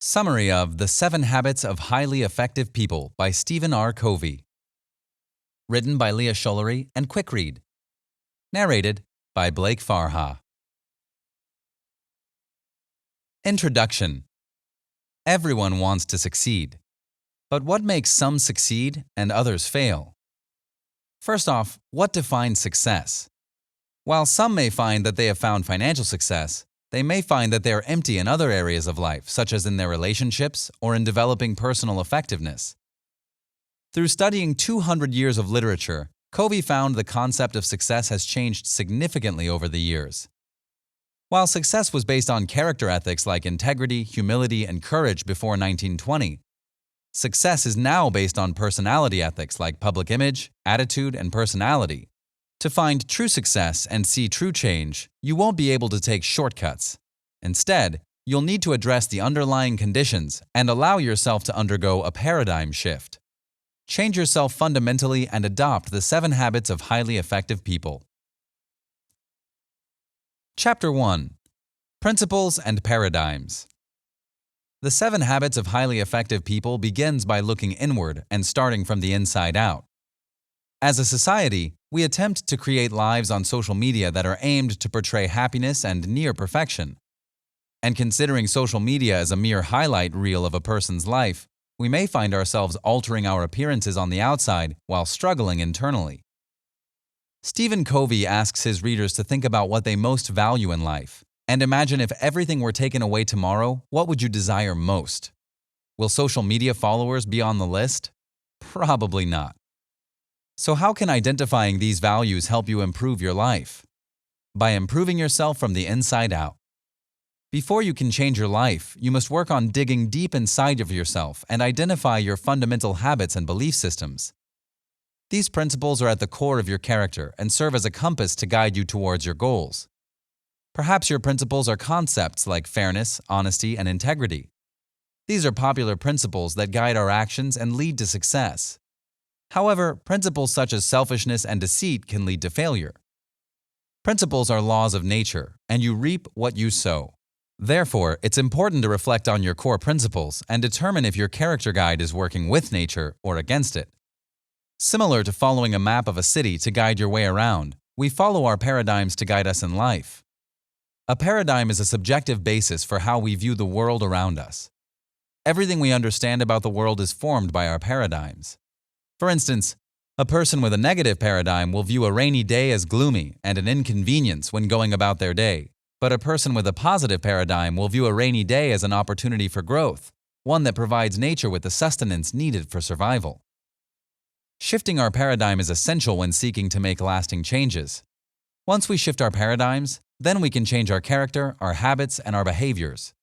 Summary of The 7 Habits of Highly Effective People by Stephen R. Covey. Written by Leah Schullery and Quick Read. Narrated by Blake Farha. Introduction. Everyone wants to succeed. But what makes some succeed and others fail? First off, what defines success? While some may find that they have found financial success, they may find that they are empty in other areas of life, such as in their relationships or in developing personal effectiveness. Through studying 200 years of literature, Covey found the concept of success has changed significantly over the years. While success was based on character ethics like integrity, humility, and courage before 1920, success is now based on personality ethics like public image, attitude, and personality. To find true success and see true change, you won't be able to take shortcuts. Instead, you'll need to address the underlying conditions and allow yourself to undergo a paradigm shift. Change yourself fundamentally and adopt the 7 habits of highly effective people. Chapter 1. Principles and Paradigms. The 7 habits of highly effective people begins by looking inward and starting from the inside out. As a society, we attempt to create lives on social media that are aimed to portray happiness and near perfection. And considering social media as a mere highlight reel of a person's life, we may find ourselves altering our appearances on the outside while struggling internally. Stephen Covey asks his readers to think about what they most value in life, and imagine if everything were taken away tomorrow, what would you desire most? Will social media followers be on the list? Probably not. So how can identifying these values help you improve your life? By improving yourself from the inside out. Before you can change your life, you must work on digging deep inside of yourself and identify your fundamental habits and belief systems. These principles are at the core of your character and serve as a compass to guide you towards your goals. Perhaps your principles are concepts like fairness, honesty, and integrity. These are popular principles that guide our actions and lead to success. However, principles such as selfishness and deceit can lead to failure. Principles are laws of nature, and you reap what you sow. Therefore, it's important to reflect on your core principles and determine if your character guide is working with nature or against it. Similar to following a map of a city to guide your way around, we follow our paradigms to guide us in life. A paradigm is a subjective basis for how we view the world around us. Everything we understand about the world is formed by our paradigms. For instance, a person with a negative paradigm will view a rainy day as gloomy and an inconvenience when going about their day, but a person with a positive paradigm will view a rainy day as an opportunity for growth, one that provides nature with the sustenance needed for survival. Shifting our paradigm is essential when seeking to make lasting changes. Once we shift our paradigms, then we can change our character, our habits, and our behaviors.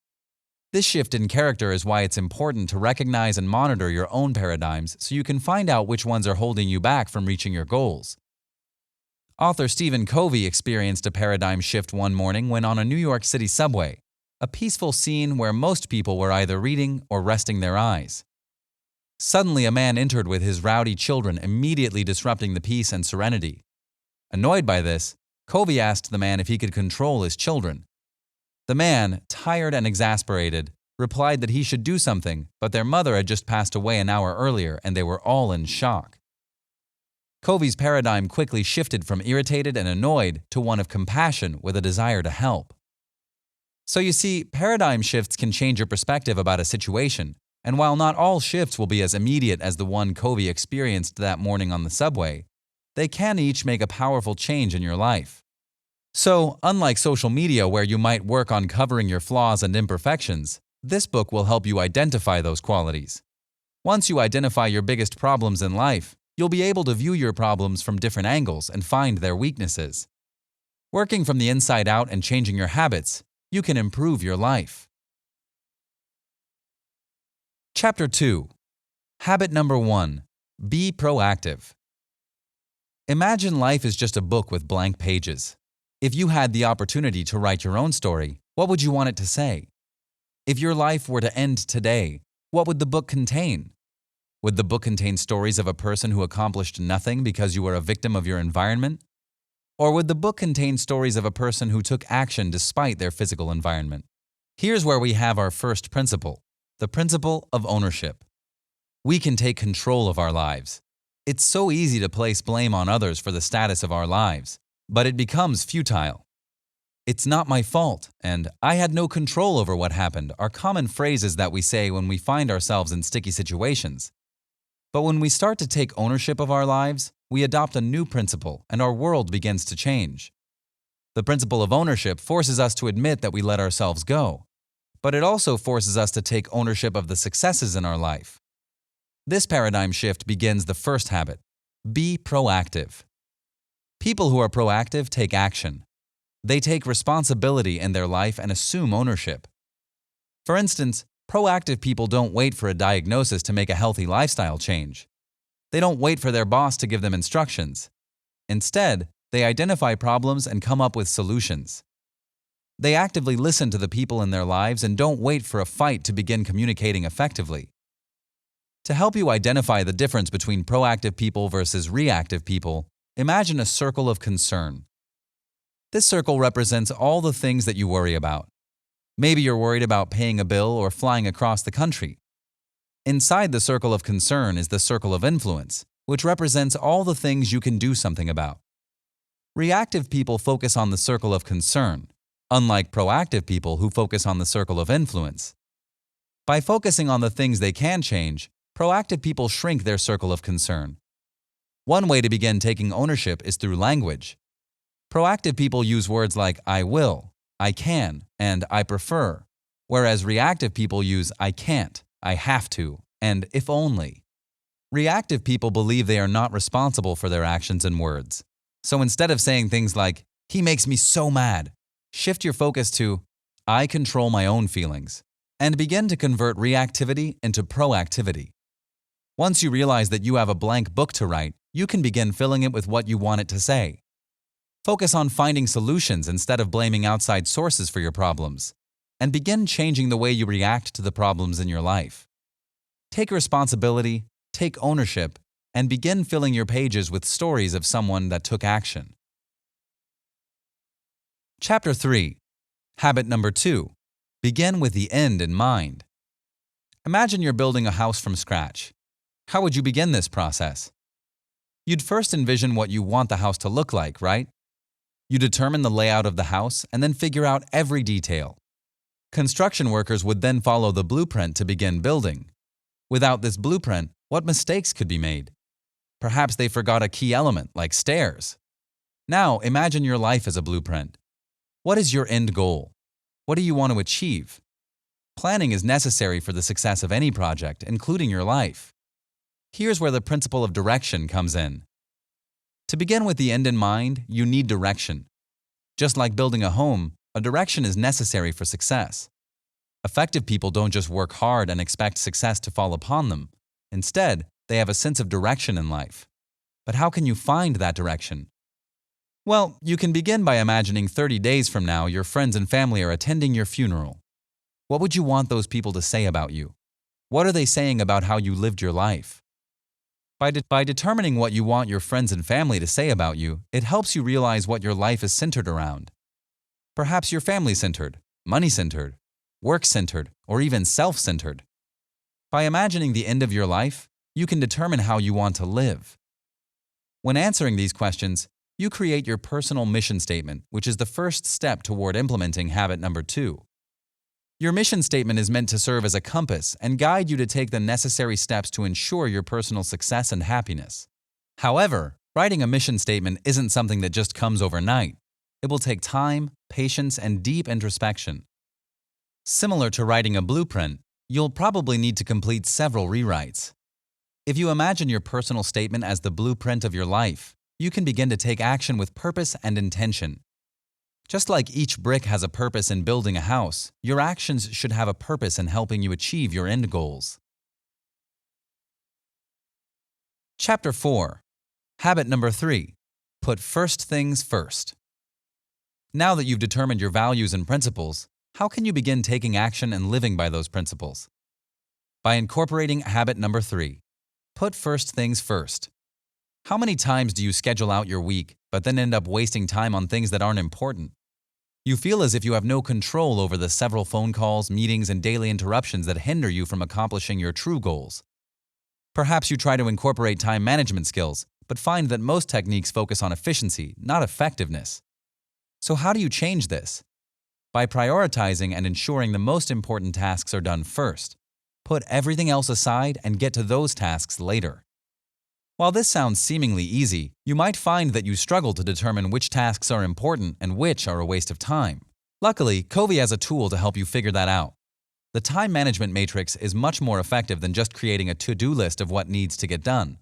This shift in character is why it's important to recognize and monitor your own paradigms so you can find out which ones are holding you back from reaching your goals. Author Stephen Covey experienced a paradigm shift one morning when on a New York City subway, a peaceful scene where most people were either reading or resting their eyes. Suddenly, a man entered with his rowdy children, immediately disrupting the peace and serenity. Annoyed by this, Covey asked the man if he could control his children. The man, tired and exasperated, replied that he should do something, but their mother had just passed away an hour earlier and they were all in shock. Covey's paradigm quickly shifted from irritated and annoyed to one of compassion with a desire to help. So you see, paradigm shifts can change your perspective about a situation, and while not all shifts will be as immediate as the one Covey experienced that morning on the subway, they can each make a powerful change in your life. So, unlike social media where you might work on covering your flaws and imperfections, this book will help you identify those qualities. Once you identify your biggest problems in life, you'll be able to view your problems from different angles and find their weaknesses. Working from the inside out and changing your habits, you can improve your life. Chapter 2. Habit number 1. Be proactive. Imagine life is just a book with blank pages. If you had the opportunity to write your own story, what would you want it to say? If your life were to end today, what would the book contain? Would the book contain stories of a person who accomplished nothing because you were a victim of your environment? Or would the book contain stories of a person who took action despite their physical environment? Here's where we have our first principle. The principle of ownership. We can take control of our lives. It's so easy to place blame on others for the status of our lives, but it becomes futile. It's not my fault, and I had no control over what happened are common phrases that we say when we find ourselves in sticky situations. But when we start to take ownership of our lives, we adopt a new principle and our world begins to change. The principle of ownership forces us to admit that we let ourselves go, but it also forces us to take ownership of the successes in our life. This paradigm shift begins the first habit: be proactive. People who are proactive take action. They take responsibility in their life and assume ownership. For instance, proactive people don't wait for a diagnosis to make a healthy lifestyle change. They don't wait for their boss to give them instructions. Instead, they identify problems and come up with solutions. They actively listen to the people in their lives and don't wait for a fight to begin communicating effectively. To help you identify the difference between proactive people versus reactive people, imagine a circle of concern. This circle represents all the things that you worry about. Maybe you're worried about paying a bill or flying across the country. Inside the circle of concern is the circle of influence, which represents all the things you can do something about. Reactive people focus on the circle of concern, unlike proactive people who focus on the circle of influence. By focusing on the things they can change, proactive people shrink their circle of concern. One way to begin taking ownership is through language. Proactive people use words like I will, I can, and I prefer, whereas reactive people use I can't, I have to, and if only. Reactive people believe they are not responsible for their actions and words. So instead of saying things like, he makes me so mad, shift your focus to, I control my own feelings, and begin to convert reactivity into proactivity. Once you realize that you have a blank book to write, you can begin filling it with what you want it to say. Focus on finding solutions instead of blaming outside sources for your problems, and begin changing the way you react to the problems in your life. Take responsibility, take ownership, and begin filling your pages with stories of someone that took action. Chapter 3. Habit number 2. Begin with the end in mind. Imagine you're building a house from scratch. How would you begin this process? You'd first envision what you want the house to look like, right? You determine the layout of the house and then figure out every detail. Construction workers would then follow the blueprint to begin building. Without this blueprint, what mistakes could be made? Perhaps they forgot a key element, like stairs. Now, imagine your life as a blueprint. What is your end goal? What do you want to achieve? Planning is necessary for the success of any project, including your life. Here's where the principle of direction comes in. To begin with the end in mind, you need direction. Just like building a home, a direction is necessary for success. Effective people don't just work hard and expect success to fall upon them. Instead, they have a sense of direction in life. But how can you find that direction? Well, you can begin by imagining 30 days from now your friends and family are attending your funeral. What would you want those people to say about you? What are they saying about how you lived your life? By determining what you want your friends and family to say about you, it helps you realize what your life is centered around. Perhaps you're family-centered, money-centered, work-centered, or even self-centered. By imagining the end of your life, you can determine how you want to live. When answering these questions, you create your personal mission statement, which is the first step toward implementing habit number 2. Your mission statement is meant to serve as a compass and guide you to take the necessary steps to ensure your personal success and happiness. However, writing a mission statement isn't something that just comes overnight. It will take time, patience, and deep introspection. Similar to writing a blueprint, you'll probably need to complete several rewrites. If you imagine your personal statement as the blueprint of your life, you can begin to take action with purpose and intention. Just like each brick has a purpose in building a house, your actions should have a purpose in helping you achieve your end goals. Chapter 4. Habit number 3. Put first things first. Now that you've determined your values and principles, how can you begin taking action and living by those principles? By incorporating habit number 3. Put first things first. How many times do you schedule out your week, but then end up wasting time on things that aren't important? You feel as if you have no control over the several phone calls, meetings, and daily interruptions that hinder you from accomplishing your true goals. Perhaps you try to incorporate time management skills, but find that most techniques focus on efficiency, not effectiveness. So how do you change this? By prioritizing and ensuring the most important tasks are done first. Put everything else aside and get to those tasks later. While this sounds seemingly easy, you might find that you struggle to determine which tasks are important and which are a waste of time. Luckily, Covey has a tool to help you figure that out. The time management matrix is much more effective than just creating a to-do list of what needs to get done.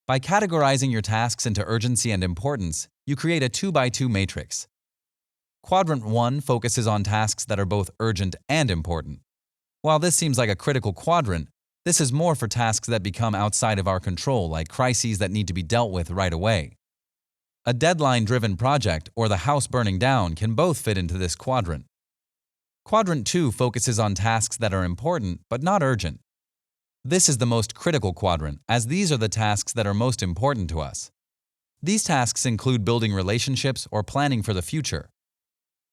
By categorizing your tasks into urgency and importance, you create a 2x2 matrix. Quadrant 1 focuses on tasks that are both urgent and important. While this seems like a critical quadrant, this is more for tasks that become outside of our control, like crises that need to be dealt with right away. A deadline-driven project or the house burning down can both fit into this quadrant. Quadrant 2 focuses on tasks that are important but not urgent. This is the most critical quadrant, as these are the tasks that are most important to us. These tasks include building relationships or planning for the future.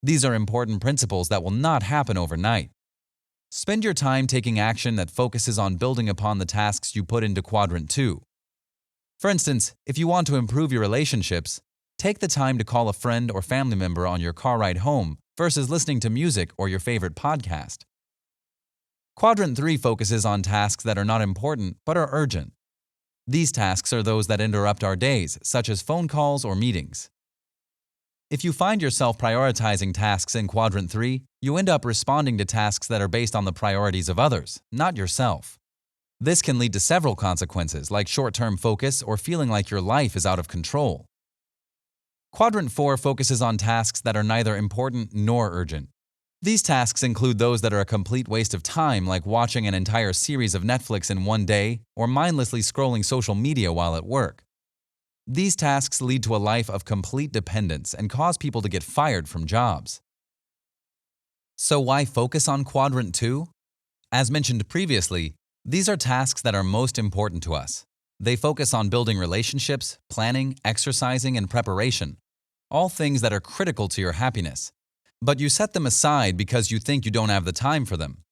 These are important principles that will not happen overnight. Spend your time taking action that focuses on building upon the tasks you put into Quadrant 2. For instance, if you want to improve your relationships, take the time to call a friend or family member on your car ride home versus listening to music or your favorite podcast. Quadrant 3 focuses on tasks that are not important but are urgent. These tasks are those that interrupt our days, such as phone calls or meetings. If you find yourself prioritizing tasks in Quadrant 3, you end up responding to tasks that are based on the priorities of others, not yourself. This can lead to several consequences, like short-term focus or feeling like your life is out of control. Quadrant 4 focuses on tasks that are neither important nor urgent. These tasks include those that are a complete waste of time, like watching an entire series of Netflix in one day or mindlessly scrolling social media while at work. These tasks lead to a life of complete dependence and cause people to get fired from jobs. So why focus on Quadrant 2? As mentioned previously, these are tasks that are most important to us. They focus on building relationships, planning, exercising, and preparation, all things that are critical to your happiness. But you set them aside because you think you don't have the time for them.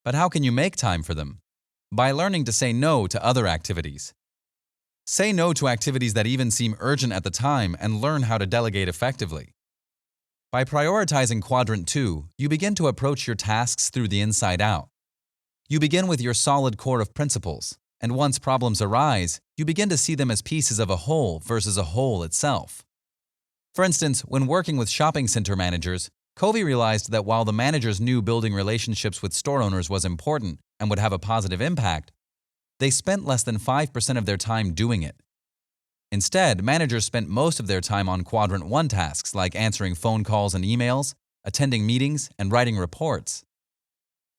But how can you make time for them? By learning to say no to other activities. Say no to activities that even seem urgent at the time and learn how to delegate effectively. By prioritizing Quadrant 2, you begin to approach your tasks through the inside out. You begin with your solid core of principles, and once problems arise, you begin to see them as pieces of a whole versus a whole itself. For instance, when working with shopping center managers, Covey realized that while the managers knew building relationships with store owners was important and would have a positive impact, they spent less than 5% of their time doing it. Instead, managers spent most of their time on Quadrant 1 tasks like answering phone calls and emails, attending meetings, and writing reports.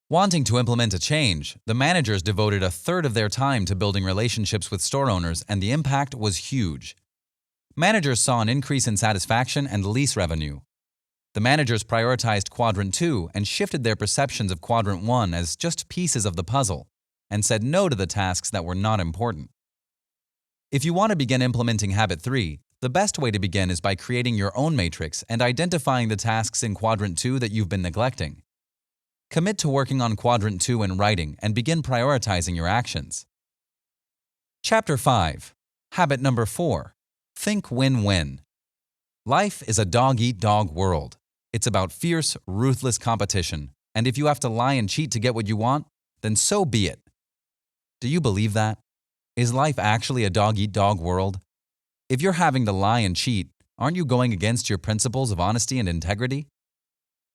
Wanting to implement a change, the managers devoted a third of their time to building relationships with store owners, and the impact was huge. Managers saw an increase in satisfaction and lease revenue. The managers prioritized Quadrant 2 and shifted their perceptions of Quadrant 1 as just pieces of the puzzle, and said no to the tasks that were not important. If you want to begin implementing Habit 3, the best way to begin is by creating your own matrix and identifying the tasks in Quadrant 2 that you've been neglecting. Commit to working on Quadrant 2 in writing and begin prioritizing your actions. Chapter 5. Habit number 4. Think win-win. Life is a dog-eat-dog world. It's about fierce, ruthless competition, and if you have to lie and cheat to get what you want, then so be it. Do you believe that? Is life actually a dog-eat-dog world? If you're having to lie and cheat, aren't you going against your principles of honesty and integrity?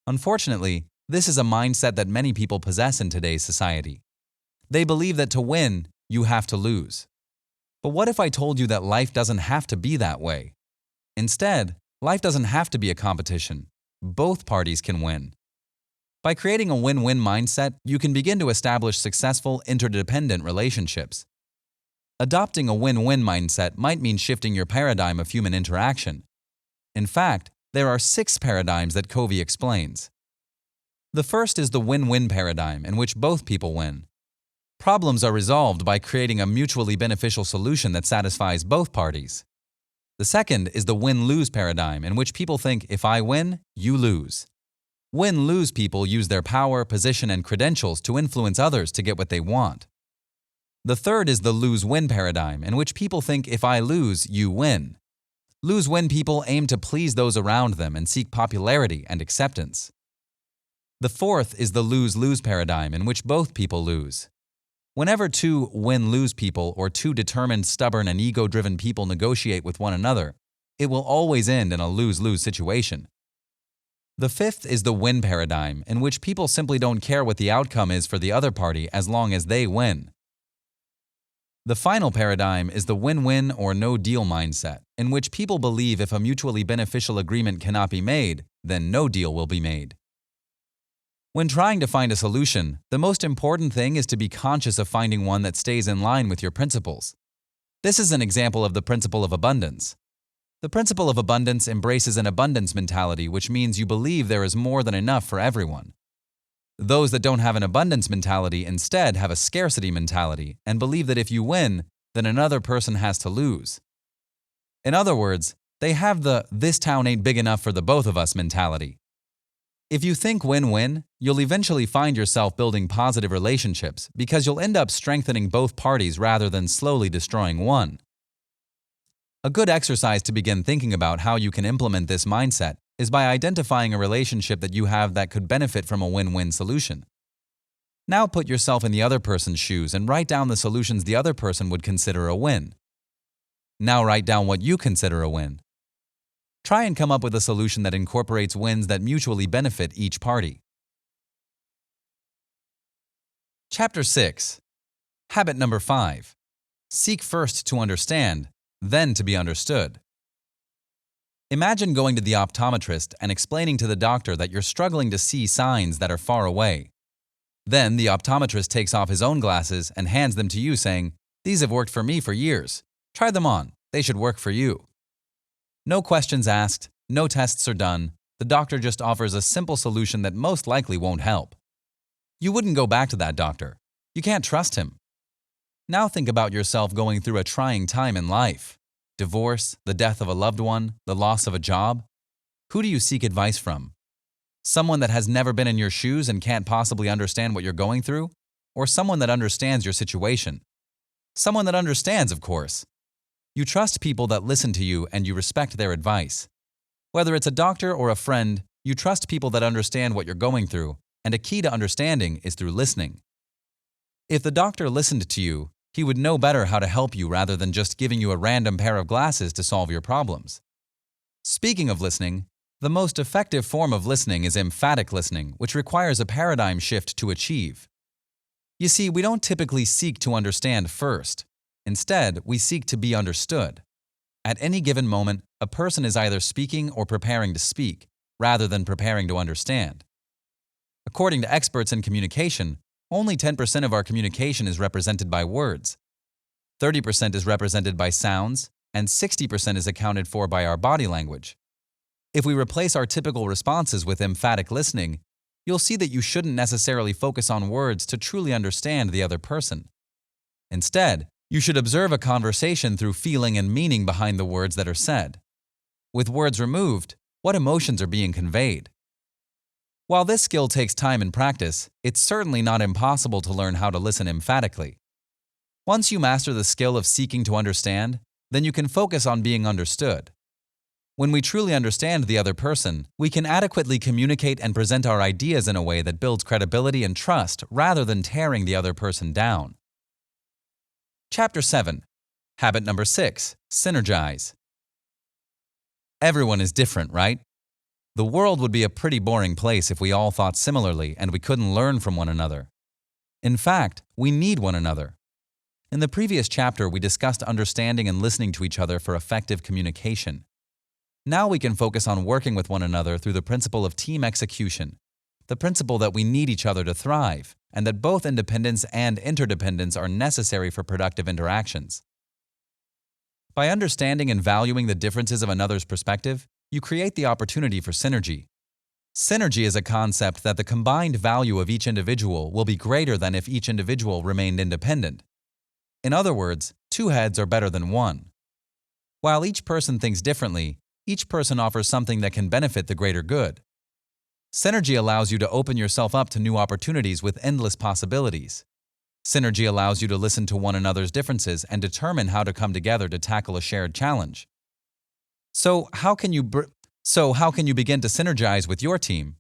Unfortunately, this is a mindset that many people possess in today's society. They believe that to win, you have to lose. But what if I told you that life doesn't have to be that way? Instead, life doesn't have to be a competition. Both parties can win. By creating a win-win mindset, you can begin to establish successful, interdependent relationships. Adopting a win-win mindset might mean shifting your paradigm of human interaction. In fact, there are 6 paradigms that Covey explains. The first is the win-win paradigm, in which both people win. Problems are resolved by creating a mutually beneficial solution that satisfies both parties. The second is the win-lose paradigm, in which people think if I win, you lose. Win-lose people use their power, position, and credentials to influence others to get what they want. The third is the lose-win paradigm, in which people think if I lose, you win. Lose-win people aim to please those around them and seek popularity and acceptance. The fourth is the lose-lose paradigm, in which both people lose. Whenever two win-lose people or two determined, stubborn, and ego-driven people negotiate with one another, it will always end in a lose-lose situation. The fifth is the win paradigm, in which people simply don't care what the outcome is for the other party as long as they win. The final paradigm is the win-win or no-deal mindset, in which people believe if a mutually beneficial agreement cannot be made, then no deal will be made. When trying to find a solution, the most important thing is to be conscious of finding one that stays in line with your principles. This is an example of the principle of abundance. The principle of abundance embraces an abundance mentality, which means you believe there is more than enough for everyone. Those that don't have an abundance mentality instead have a scarcity mentality and believe that if you win, then another person has to lose. In other words, they have the "this town ain't big enough for the both of us" mentality. If you think win-win, you'll eventually find yourself building positive relationships because you'll end up strengthening both parties rather than slowly destroying one. A good exercise to begin thinking about how you can implement this mindset is by identifying a relationship that you have that could benefit from a win-win solution. Now put yourself in the other person's shoes and write down the solutions the other person would consider a win. Now write down what you consider a win. Try and come up with a solution that incorporates wins that mutually benefit each party. Chapter 6. Habit number 5. Seek first to understand, then to be understood. Imagine going to the optometrist and explaining to the doctor that you're struggling to see signs that are far away. Then the optometrist takes off his own glasses and hands them to you, saying, "These have worked for me for years. Try them on. They should work for you." No questions asked, no tests are done. The doctor just offers a simple solution that most likely won't help. You wouldn't go back to that doctor. You can't trust him. Now think about yourself going through a trying time in life. Divorce, the death of a loved one, the loss of a job. Who do you seek advice from? Someone that has never been in your shoes and can't possibly understand what you're going through? Or someone that understands your situation? Someone that understands, of course. You trust people that listen to you and you respect their advice. Whether it's a doctor or a friend, you trust people that understand what you're going through, and a key to understanding is through listening. If the doctor listened to you, he would know better how to help you rather than just giving you a random pair of glasses to solve your problems. Speaking of listening, the most effective form of listening is emphatic listening, which requires a paradigm shift to achieve. You see, we don't typically seek to understand first. Instead, we seek to be understood. At any given moment, a person is either speaking or preparing to speak, rather than preparing to understand. According to experts in communication, only 10% of our communication is represented by words. 30% is represented by sounds, and 60% is accounted for by our body language. If we replace our typical responses with emphatic listening, you'll see that you shouldn't necessarily focus on words to truly understand the other person. Instead, you should observe a conversation through feeling and meaning behind the words that are said. With words removed, what emotions are being conveyed? While this skill takes time and practice, it's certainly not impossible to learn how to listen emphatically. Once you master the skill of seeking to understand, then you can focus on being understood. When we truly understand the other person, we can adequately communicate and present our ideas in a way that builds credibility and trust rather than tearing the other person down. Chapter 7. Habit number 6. Synergize. Everyone is different, right? The world would be a pretty boring place if we all thought similarly and we couldn't learn from one another. In fact, we need one another. In the previous chapter, we discussed understanding and listening to each other for effective communication. Now we can focus on working with one another through the principle of team execution, the principle that we need each other to thrive, and that both independence and interdependence are necessary for productive interactions. By understanding and valuing the differences of another's perspective, you create the opportunity for synergy. Synergy is a concept that the combined value of each individual will be greater than if each individual remained independent. In other words, two heads are better than one. While each person thinks differently, each person offers something that can benefit the greater good. Synergy allows you to open yourself up to new opportunities with endless possibilities. Synergy allows you to listen to one another's differences and determine how to come together to tackle a shared challenge. So how can you begin to synergize with your team?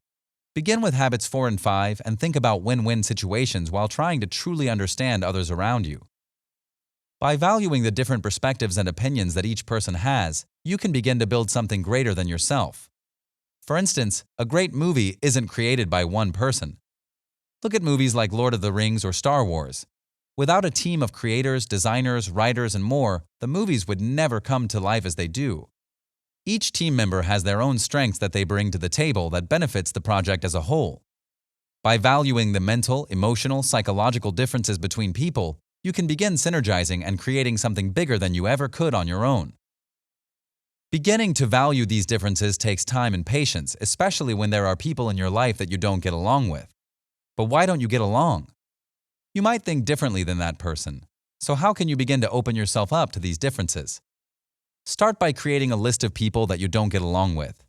Begin with habits 4 and 5 and think about win-win situations while trying to truly understand others around you. By valuing the different perspectives and opinions that each person has, you can begin to build something greater than yourself. For instance, a great movie isn't created by one person. Look at movies like Lord of the Rings or Star Wars. Without a team of creators, designers, writers, and more, the movies would never come to life as they do. Each team member has their own strengths that they bring to the table that benefits the project as a whole. By valuing the mental, emotional, psychological differences between people, you can begin synergizing and creating something bigger than you ever could on your own. Beginning to value these differences takes time and patience, especially when there are people in your life that you don't get along with. But why don't you get along? You might think differently than that person. So how can you begin to open yourself up to these differences? Start by creating a list of people that you don't get along with.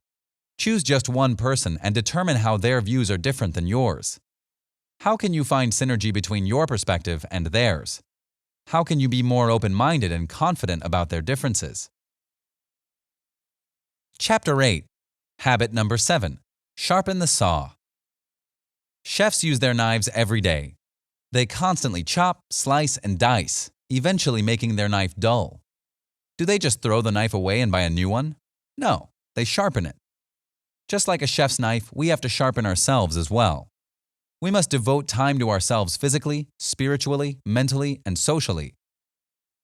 Choose just one person and determine how their views are different than yours. How can you find synergy between your perspective and theirs? How can you be more open-minded and confident about their differences? Chapter 8. Habit number 7. Sharpen the saw. Chefs use their knives every day. They constantly chop, slice, and dice, eventually making their knife dull. Do they just throw the knife away and buy a new one? No, they sharpen it. Just like a chef's knife, we have to sharpen ourselves as well. We must devote time to ourselves physically, spiritually, mentally, and socially.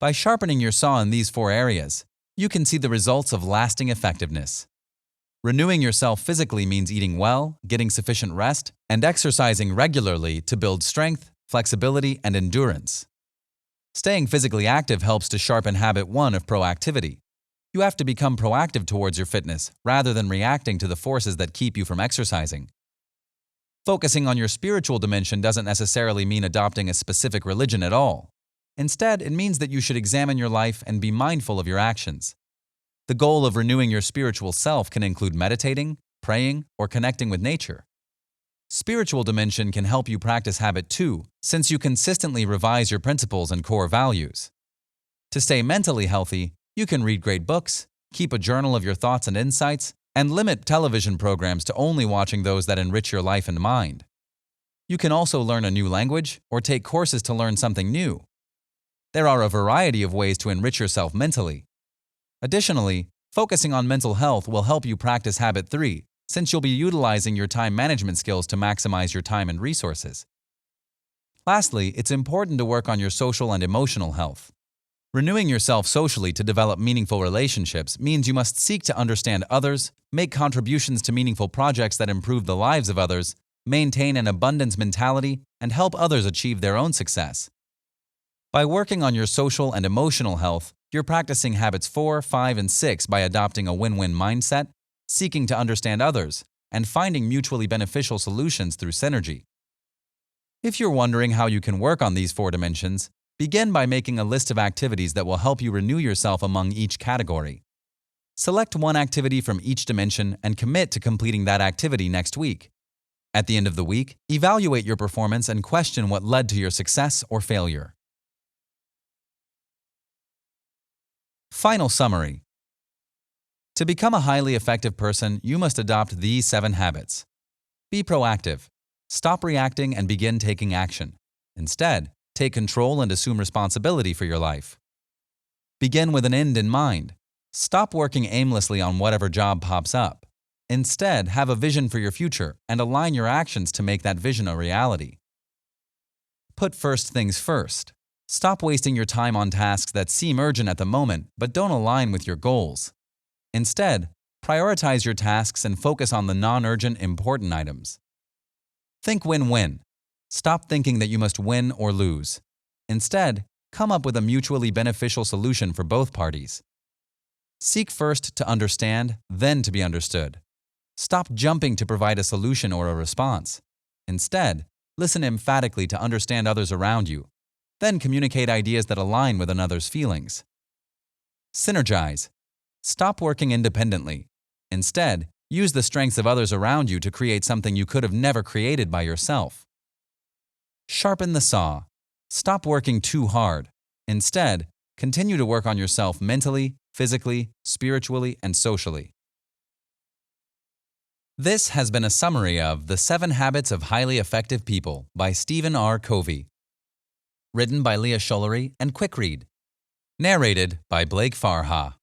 By sharpening your saw in these 4 areas, you can see the results of lasting effectiveness. Renewing yourself physically means eating well, getting sufficient rest, and exercising regularly to build strength, flexibility, and endurance. Staying physically active helps to sharpen habit 1 of proactivity. You have to become proactive towards your fitness rather than reacting to the forces that keep you from exercising. Focusing on your spiritual dimension doesn't necessarily mean adopting a specific religion at all. Instead, it means that you should examine your life and be mindful of your actions. The goal of renewing your spiritual self can include meditating, praying, or connecting with nature. Spiritual dimension can help you practice habit 2, since you consistently revise your principles and core values. To stay mentally healthy, you can read great books, keep a journal of your thoughts and insights, and limit television programs to only watching those that enrich your life and mind. You can also learn a new language or take courses to learn something new. There are a variety of ways to enrich yourself mentally. Additionally, focusing on mental health will help you practice habit 3, since you'll be utilizing your time management skills to maximize your time and resources. Lastly, it's important to work on your social and emotional health. Renewing yourself socially to develop meaningful relationships means you must seek to understand others, make contributions to meaningful projects that improve the lives of others, maintain an abundance mentality, and help others achieve their own success. By working on your social and emotional health, you're practicing habits 4, 5, and 6 by adopting a win-win mindset, seeking to understand others, and finding mutually beneficial solutions through synergy. If you're wondering how you can work on these 4 dimensions, begin by making a list of activities that will help you renew yourself among each category. Select one activity from each dimension and commit to completing that activity next week. At the end of the week, evaluate your performance and question what led to your success or failure. Final summary. To become a highly effective person, you must adopt these 7 habits. Be proactive. Stop reacting and begin taking action. Instead, take control and assume responsibility for your life. Begin with an end in mind. Stop working aimlessly on whatever job pops up. Instead, have a vision for your future and align your actions to make that vision a reality. Put first things first. Stop wasting your time on tasks that seem urgent at the moment but don't align with your goals. Instead, prioritize your tasks and focus on the non-urgent, important items. Think win-win. Stop thinking that you must win or lose. Instead, come up with a mutually beneficial solution for both parties. Seek first to understand, then to be understood. Stop jumping to provide a solution or a response. Instead, listen emphatically to understand others around you. Then communicate ideas that align with another's feelings. Synergize. Stop working independently. Instead, use the strengths of others around you to create something you could have never created by yourself. Sharpen the saw. Stop working too hard. Instead, continue to work on yourself mentally, physically, spiritually, and socially. This has been a summary of The 7 Habits of Highly Effective People by Stephen R. Covey. Written by Leah Schullery and Quick Read. Narrated by Blake Farha.